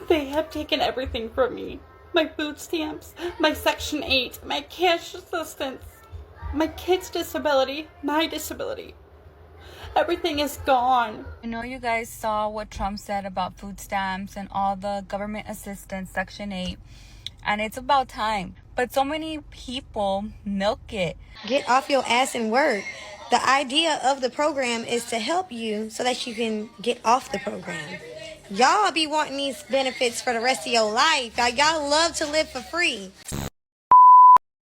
They have taken everything from me. My food stamps, my Section 8, my cash assistance, my kid's disability, my disability. Everything is gone. I know you guys saw what Trump said about food stamps and all the government assistance, Section 8, and it's about time. But so many people milk it. Get off your ass and work. The idea of the program is to help you so that you can get off the program. Y'all be wanting these benefits for the rest of your life. Y'all love to live for free.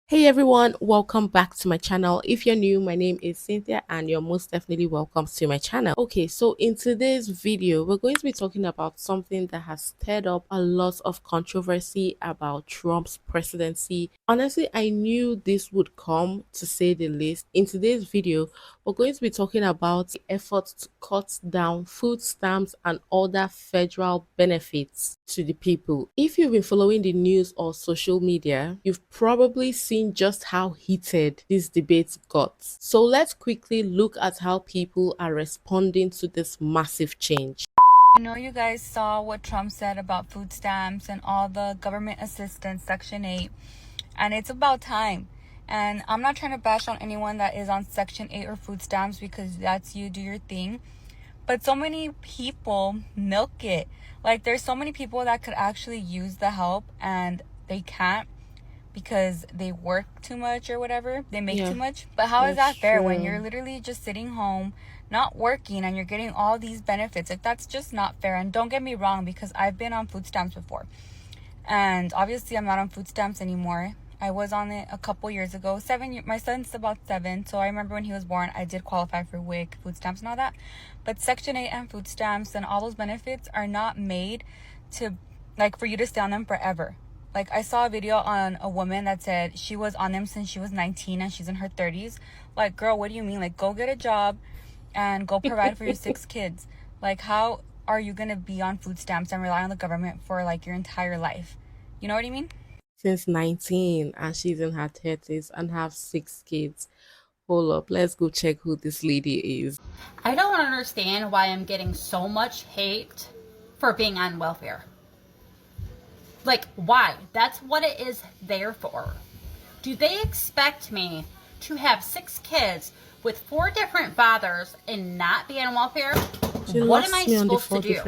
Hey everyone, welcome back to my channel. If you're new, my name is Cynthia and you're most definitely welcome to my channel. Okay, so in today's video, we're going to be talking about something that has stirred up a lot of controversy about Trump's presidency. Honestly, I knew this would come, to say the least. In today's video, we're going to be talking about the efforts to cut down food stamps and other federal benefits to the people. If you've been following the news or social media, you've probably seen just how heated this debate got. So let's quickly look at how people are responding to this massive change. I know you guys saw what Trump said about food stamps and all the government assistance, Section 8, and it's about time. And I'm not trying to bash on anyone that is on Section 8 or food stamps, because that's you, do your thing. But so many people milk it. Like, there's so many people that could actually use the help and they can't because they work too much or whatever. They make too much. But how is that fair when you're literally just sitting home, not working, and you're getting all these benefits? Like, that's just not fair. And don't get me wrong, because I've been on food stamps before. And obviously I'm not on food stamps anymore. I was on it a couple years ago. My son's about 7, so I remember when he was born, I did qualify for WIC, food stamps and all that. But Section 8 and food stamps and all those benefits are not made to, like, for you to stay on them forever. Like, I saw a video on a woman that said she was on them since she was 19 and she's in her 30s. Like, girl, what do you mean? Like, go get a job and go provide for your 6 kids. Like, how are you going to be on food stamps and rely on the government for, like, your entire life? You know what I mean? Since 19 and she's in her 30s and have 6 kids. Hold up, let's go check who this lady is. I don't understand why I'm getting so much hate for being on welfare. Like, why? That's what it is there for. Do they expect me to have 6 kids with 4 different fathers and not be on welfare? What am I supposed to do?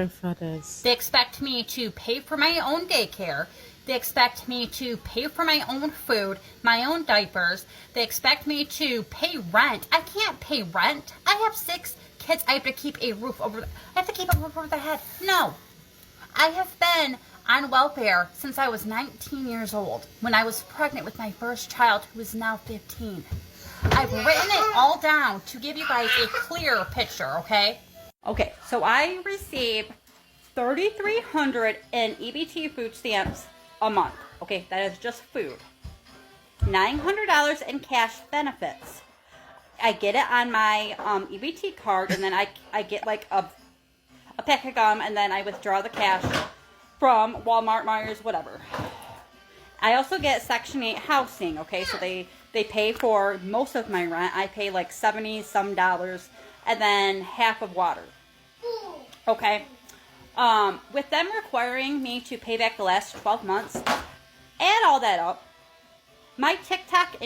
They expect me to pay for my own daycare. They expect me to pay for my own food, my own diapers. They expect me to pay rent. I can't pay rent. I have 6 kids. I have to keep a roof over. I have to keep a roof over their head. No, I have been on welfare since I was 19 years old, when I was pregnant with my first child, who is now 15. I've written it all down to give you guys a clear picture, okay? Okay, so I receive 3,300 in EBT food stamps a month. Okay, that is just food. $900 in cash benefits. I get it on my EBT card, and then I get like a pack of gum, and then I withdraw the cash from Walmart, Myers, whatever. I also get Section 8 housing, okay? So they pay for most of my rent. I pay like 70 some dollars, and then half of water. Okay? With them requiring me to pay back the last 12 months, add all that up, my TikTok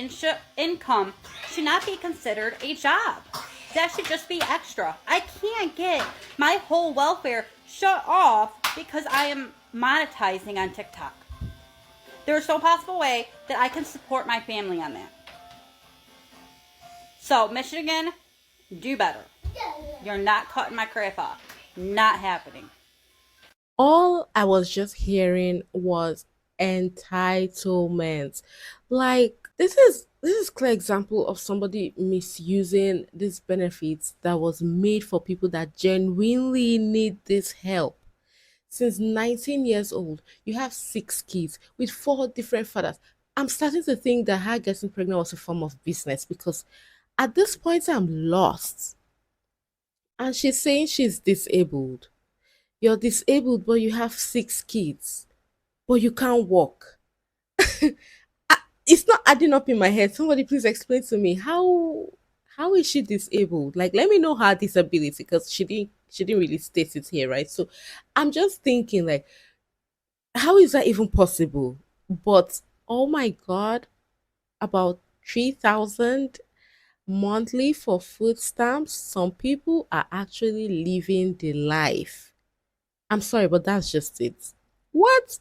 income should not be considered a job. That should just be extra. I can't get my whole welfare shut off because I am monetizing on TikTok. There's no possible way that I can support my family on that. So, Michigan, do better. You're not cutting my crap off. Not happening. All I was just hearing was entitlement. Like, this is clear example of somebody misusing these benefits that was made for people that genuinely need this help. Since 19 years old, you have 6 kids with 4 different fathers. I'm starting to think that her getting pregnant was a form of business, because at this point I'm lost. And she's saying she's disabled. You're disabled, but you have 6 kids, but you can't walk. It's not adding up in my head. Somebody please explain to me how is she disabled? Like, let me know her disability, because she didn't really state it here, right? So I'm just thinking, like, How is that even possible? But oh my god, about 3,000 monthly for food stamps. Some people are actually living the life. I'm sorry, but that's just it. What?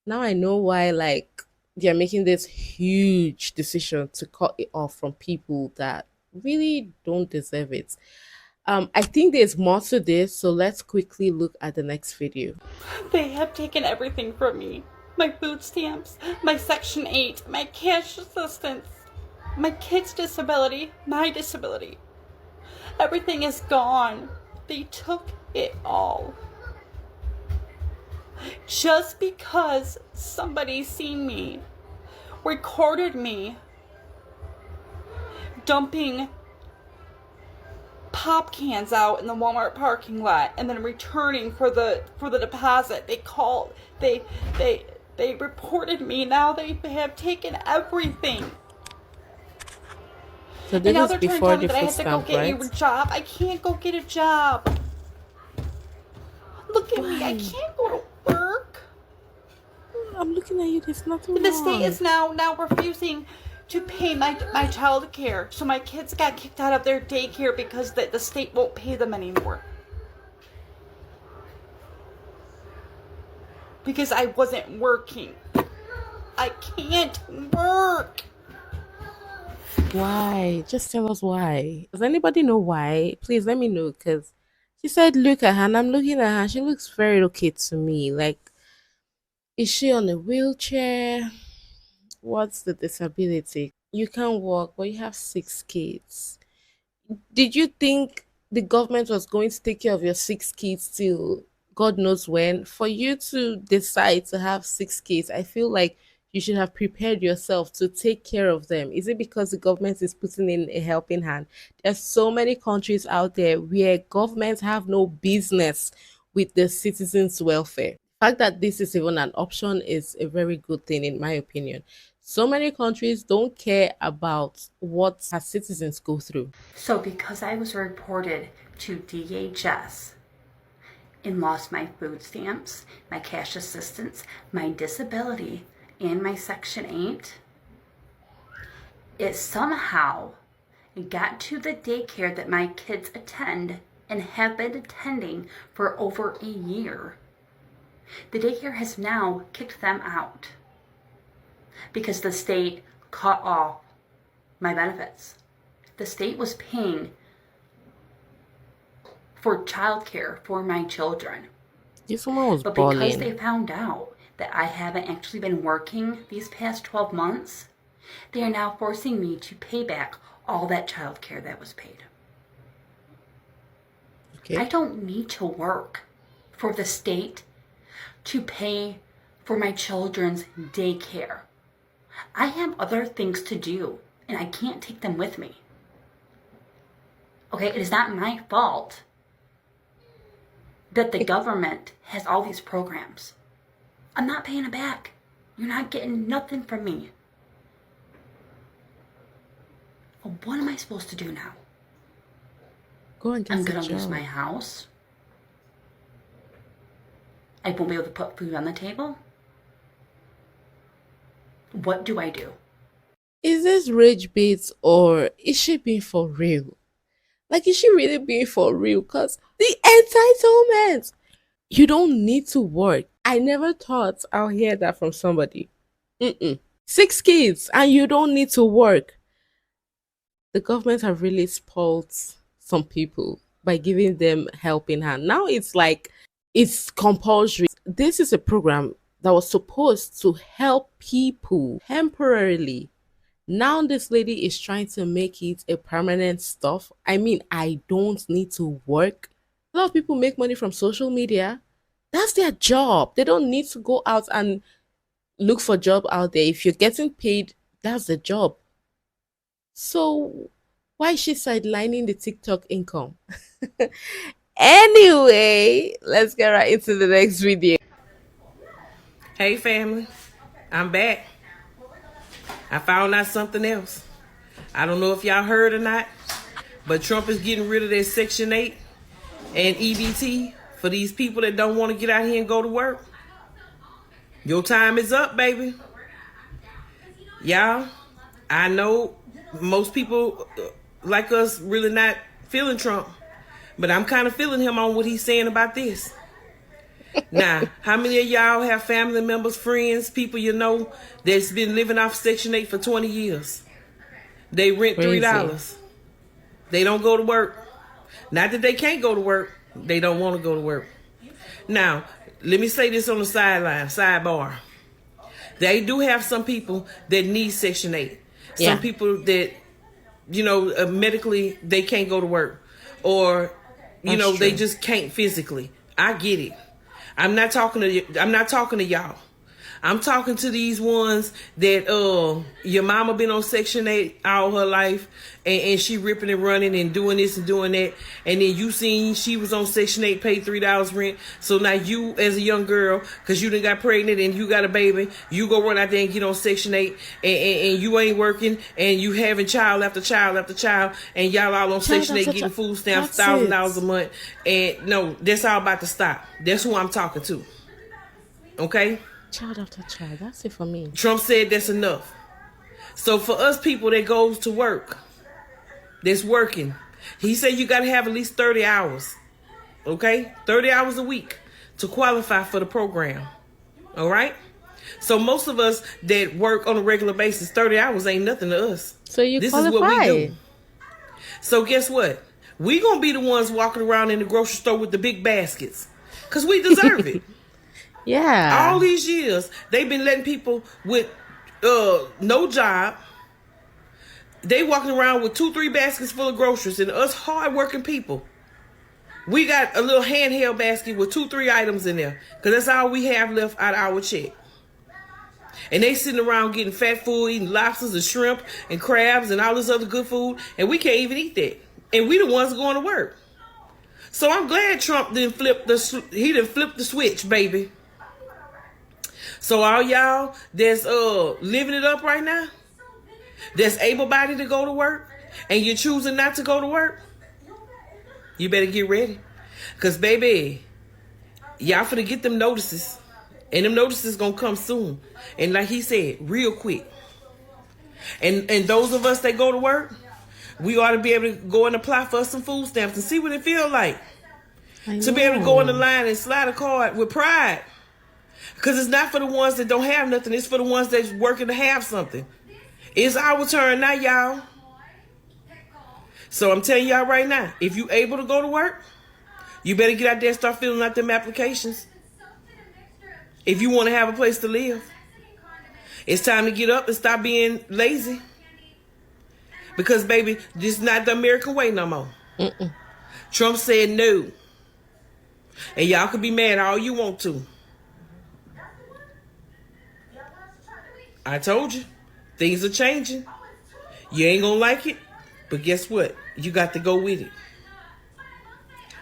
Now I know why, like, they're making this huge decision to cut it off from people that really don't deserve it. I think there's more to this, so let's quickly look at the next video. They have taken everything from me. My food stamps, my Section 8, my cash assistance, my kid's disability, my disability. Everything is gone. They took it all. Just because somebody seen me, recorded me dumping pop cans out in the Walmart parking lot and then returning for the deposit. They reported me. Now they have taken everything. So And this now is they're trying to before tell me the that I food have to go stamp, get right? a job. I can't go get a job. Look at me. I Why? can't go to work. I'm looking at you. There's nothing The state wrong. is now refusing to pay my child care. So my kids got kicked out of their daycare because the state won't pay them anymore. Because I wasn't working. I can't work. Why? Just tell us why. Does anybody know why? Please let me know, because she said, look at her, and I'm looking at her. She looks very okay to me. Like, is she on a wheelchair? What's the disability? You can walk, but you have 6 kids. Did you think the government was going to take care of your 6 kids till God knows when? For you to decide to have 6 kids, I feel like you should have prepared yourself to take care of them. Is it because the government is putting in a helping hand? There's so many countries out there where governments have no business with the citizens' welfare. The fact that this is even an option is a very good thing, in my opinion. So many countries don't care about what our citizens go through. So because I was reported to DHS and lost my food stamps, my cash assistance, my disability, and my Section 8, it somehow got to the daycare that my kids attend and have been attending for over a year. The daycare has now kicked them out because the state cut off my benefits. The state was paying for childcare for my children. This woman was But because they bawling. found out that I haven't actually been working these past 12 months, they are now forcing me to pay back all that childcare that was paid. I Okay. don't need to work for the state to pay for my children's daycare. I have other things to do, and I can't take them with me. Okay, it is not my fault that the government has all these programs. I'm not paying it back. You're not getting nothing from me. Well, what am I supposed to do now? Go and I'm get a gonna lose my job. house. I won't be able to put food on the table. What do I do? Is this rage bait or is she being for real? Like, is she really being for real? Because the entitlement. You don't need to work. I never thought I'll hear that from somebody. Mm-mm. 6 kids and you don't need to work. The government have really spoiled some people by giving them helping hand. Now it's like it's compulsory. This is a program that was supposed to help people temporarily. Now this lady is trying to make it a permanent stuff. I mean, I don't need to work. A lot of people make money from social media. That's their job. They don't need to go out and look for job out there. If you're getting paid, that's the job. So why is she sidelining the TikTok income? Anyway, let's get right into the next video. Hey family, I'm back. I found out something else. I don't know if y'all heard or not, but Trump is getting rid of that Section 8 and EBT for these people that don't want to get out here and go to work. Your time is up, baby. Y'all, I know most people like us really not feeling Trump, but I'm kind of feeling him on what he's saying about this. Now, how many of y'all have family members, friends, people you know that's been living off Section 8 for 20 years? They rent $3. They don't go to work. Not that they can't go to work. They don't want to go to work. Now, let me say this on the sidebar. They do have some people that need Section 8. Yeah. Some people that, medically, they can't go to work. Or, they just can't physically. I get it. I'm not talking to y'all. I'm talking to these ones that your mama been on Section 8 all her life, and she ripping and running and doing this and doing that, and then you seen she was on Section 8, paid $3 rent. So now you, as a young girl, because you done got pregnant and you got a baby, you go run out there and get on Section 8, and you ain't working, and you having child after child after child, and y'all all on Section 8 getting food stamps, $1,000 a month. And no, that's all about to stop. That's who I'm talking to. Okay? Child after child. That's it for me. Trump said that's enough. So for us people that goes to work, that's working, he said you got to have at least 30 hours. Okay? 30 hours a week to qualify for the program. All right? So most of us that work on a regular basis, 30 hours ain't nothing to us. So this is what we do. So guess what? We going to be the ones walking around in the grocery store with the big baskets. Because we deserve it. Yeah. All these years, they've been letting people with no job. They walking around with 2-3 baskets full of groceries, and us hard-working people, we got a little handheld basket with 2-3 items in there, because that's all we have left out of our check. And they sitting around getting fat food, eating lobsters and shrimp and crabs and all this other good food, and we can't even eat that. And we the ones going to work. So I'm glad Trump didn't flip the switch, baby. So all y'all that's living it up right now, that's able-bodied to go to work, and you're choosing not to go to work, you better get ready. Because, baby, y'all finna get them notices. And them notices gonna come soon. And like he said, real quick. And those of us that go to work, we ought to be able to go and apply for some food stamps and see what it feel like. To be able to go in the line and slide a card with pride. Because it's not for the ones that don't have nothing. It's for the ones that's working to have something. It's our turn now, y'all. So I'm telling y'all right now, if you able to go to work, you better get out there and start filling out them applications. If you want to have a place to live. It's time to get up and stop being lazy. Because, baby, this is not the American way no more. Trump said no. And y'all can be mad all you want to. I told you, things are changing. You ain't gonna like it, but guess what? You got to go with it.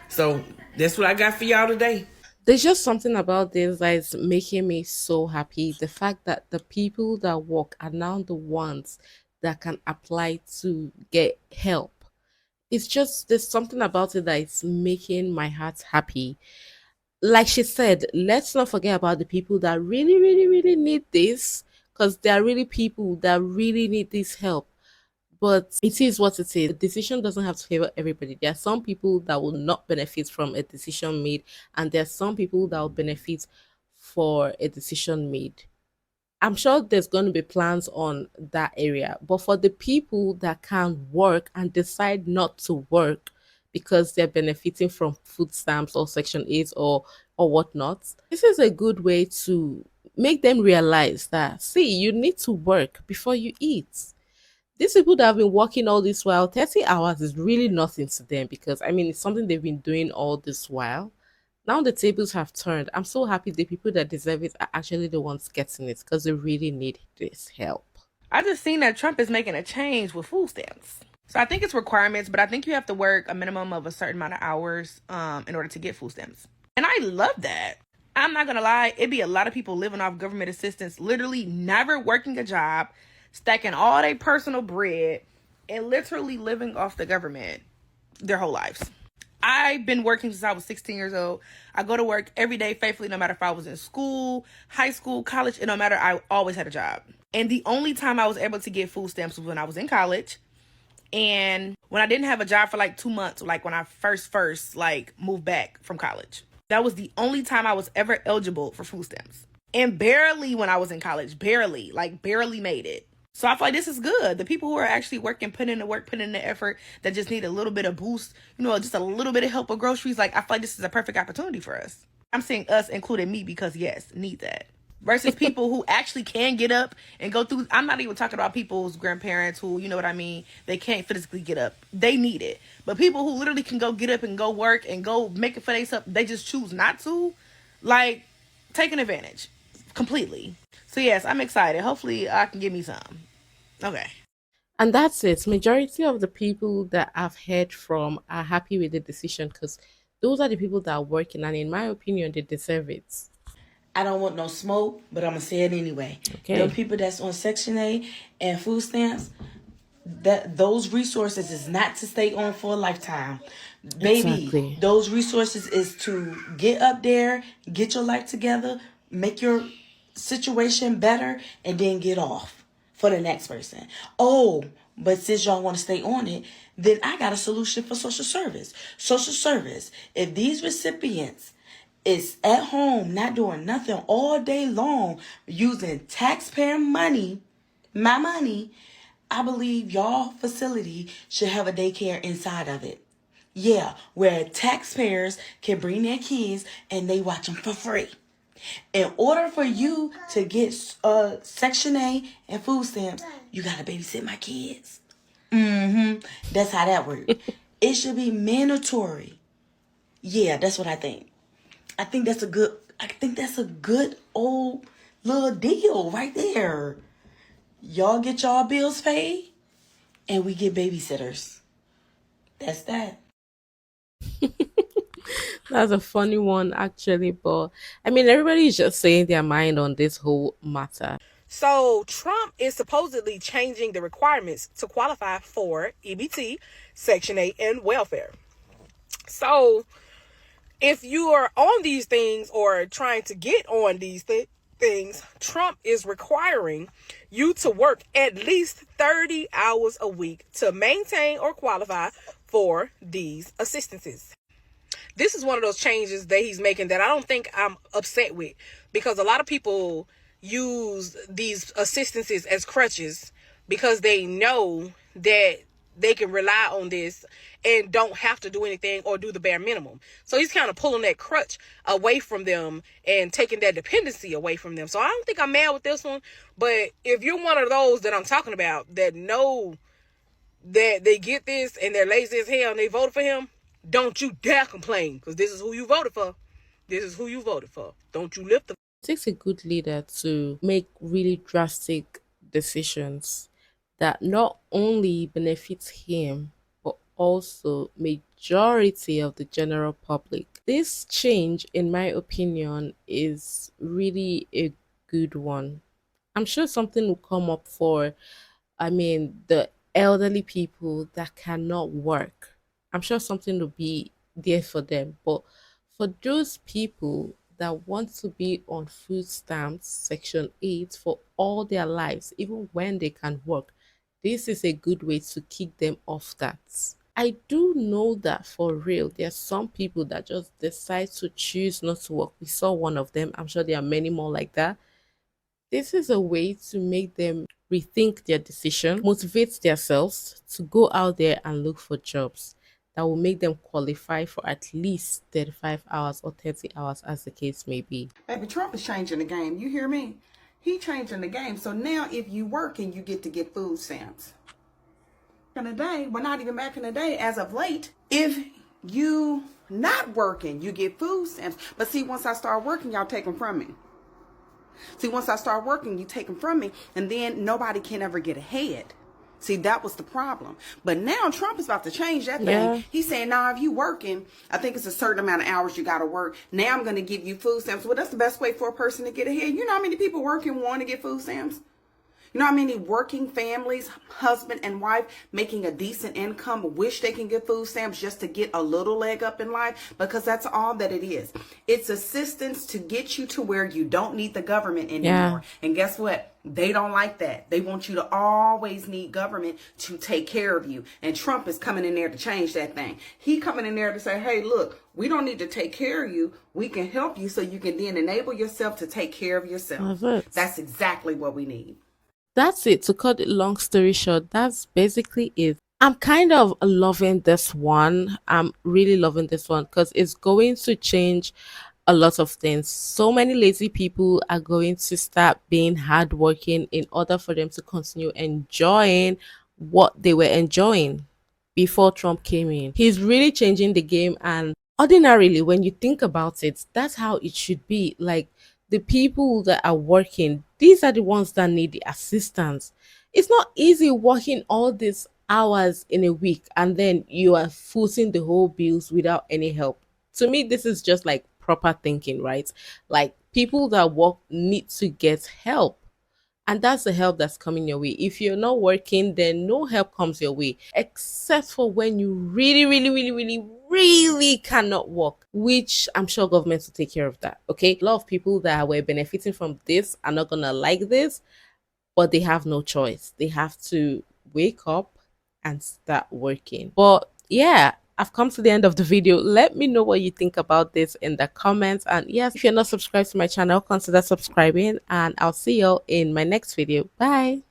So that's what I got for y'all today. There's just something about this that is making me so happy. The fact that the people that work are now the ones that can apply to get help. It's just, there's something about it that is making my heart happy. Like she said, let's not forget about the people that really, really, really need this, because there are really people that really need this help. But it is what it is. The decision doesn't have to favor everybody. There are some people that will not benefit from a decision made, and there are some people that will benefit for a decision made. I'm sure there's going to be plans on that area, but for the people that can work and decide not to work because they're benefiting from food stamps or Section 8 or whatnot, this is a good way to make them realize that, see, you need to work before you eat. These people that have been working all this while, 30 hours is really nothing to them, because I mean, it's something they've been doing all this while. Now the tables have turned. I'm so happy the people that deserve it are actually the ones getting it, because they really need this help. I just seen that Trump is making a change with food stamps. So I think it's requirements, but I think you have to work a minimum of a certain amount of hours in order to get food stamps. And I love that. I'm not going to lie. It'd be a lot of people living off government assistance, literally never working a job, stacking all their personal bread, and literally living off the government their whole lives. I've been working since I was 16 years old. I go to work every day faithfully, no matter if I was in school, high school, college, and no matter, I always had a job. And the only time I was able to get food stamps was when I was in college. And when I didn't have a job for like 2 months, like when I first like moved back from college. That was the only time I was ever eligible for food stamps. And barely when I was in college, barely made it. So I feel like this is good. The people who are actually working, putting in the work, putting in the effort, that just need a little bit of boost, just a little bit of help with groceries. Like, I feel like this is a perfect opportunity for us. I'm saying us, including me, because yes, need that. Versus people who actually can get up and go through. I'm not even talking about people's grandparents who, you know what I mean, they can't physically get up. They need it. But people who literally can go get up and go work and go make it for themselves, they just choose not to. Like, taking advantage completely. So yes, I'm excited. Hopefully I can give me some. Okay. And that's it. Majority of the people that I've heard from are happy with the decision because those are the people that are working, and in my opinion, they deserve it. I don't want no smoke, but I'm going to say it anyway. Okay. Them people that's on Section 8 and food stamps, that those resources is not to stay on for a lifetime. Baby, Exactly. those resources is to get up there, get your life together, make your situation better, and then get off for the next person. Oh, but since y'all want to stay on it, then I got a solution for social service. Social service, if these recipients is at home, not doing nothing all day long, using taxpayer money, my money, I believe y'all facility should have a daycare inside of it. Yeah, where taxpayers can bring their kids and they watch them for free. In order for you to get Section A and food stamps, you gotta babysit my kids. That's how that works. It should be mandatory. Yeah, that's what I think. I think that's a good old little deal right there. Y'all get y'all bills paid and we get babysitters. That's that. That's a funny one, actually. But I mean, everybody's just saying their mind on this whole matter. So Trump is supposedly changing the requirements to qualify for EBT, Section 8, and welfare. So if you are on these things or trying to get on these things, Trump is requiring you to work at least 30 hours a week to maintain or qualify for these assistances. This is one of those changes that he's making that I don't think I'm upset with, because a lot of people use these assistances as crutches because they know that they can rely on this and don't have to do anything or do the bare minimum. So he's kind of pulling that crutch away from them and taking that dependency away from them. So I don't think I'm mad with this one. But if you're one of those that I'm talking about that know that they get this and they're lazy as hell and they voted for him, don't you dare complain, because this is who you voted for. This is who you voted for. Don't you lift the... It takes a good leader to make really drastic decisions that not only benefits him but also majority of the general public. This change, in my opinion, is really a good one. I'm sure something will come up for, the elderly people that cannot work. I'm sure something will be there for them. But for those people that want to be on food stamps, Section 8, for all their lives, even when they can work, this is a good way to kick them off that. I do know that for real, there are some people that just decide to choose not to work. We saw one of them. I'm sure there are many more like that. This is a way to make them rethink their decision, motivate themselves to go out there and look for jobs that will make them qualify for at least 35 hours or 30 hours, as the case may be. Baby, Trump is changing the game. You hear me? He changing the game. So now if you work and you get to get food stamps. In the day, well, not even back in the day, as of late, if you not working, you get food stamps. But see, once I start working, y'all take them from me. See, once I start working, you take them from me, and then nobody can ever get ahead. See, that was the problem. But now Trump is about to change that thing. Yeah. He's saying, now if you working, I think it's a certain amount of hours you got to work. Now I'm going to give you food stamps. Well, that's the best way for a person to get ahead. You know how many people working want to get food stamps? You know how many working families, husband and wife, making a decent income, wish they can get food stamps just to get a little leg up in life? Because that's all that it is. It's assistance to get you to where you don't need the government anymore. And guess what? They don't like that. They want you to always need government to take care of you. And Trump is coming in there to change that thing. He coming in there to say, hey, look, we don't need to take care of you. We can help you so you can then enable yourself to take care of yourself. That's exactly what we need. That's it. To cut it long story short, that's basically it. I'm kind of loving this one. I'm really loving this one because it's going to change a lot of things. So many lazy people are going to start being hardworking in order for them to continue enjoying what they were enjoying before Trump came in. He's really changing the game, and ordinarily, when you think about it, that's how it should be. Like, the people that are working, these are the ones that need the assistance. It's not easy working all these hours in a week and then you are footing the whole bills without any help. To me, this is just like proper thinking, right? Like, people that work need to get help. And that's the help that's coming your way. If you're not working, then no help comes your way, except for when you really, really, really, really, really cannot work, which I'm sure governments will take care of that. Okay. A lot of people that were benefiting from this are not gonna like this, but they have no choice. They have to wake up and start working. But yeah, I've come to the end of the video. Let me know what you think about this in the comments. And yes, if you're not subscribed to my channel, consider subscribing. And I'll see you in my next video. Bye.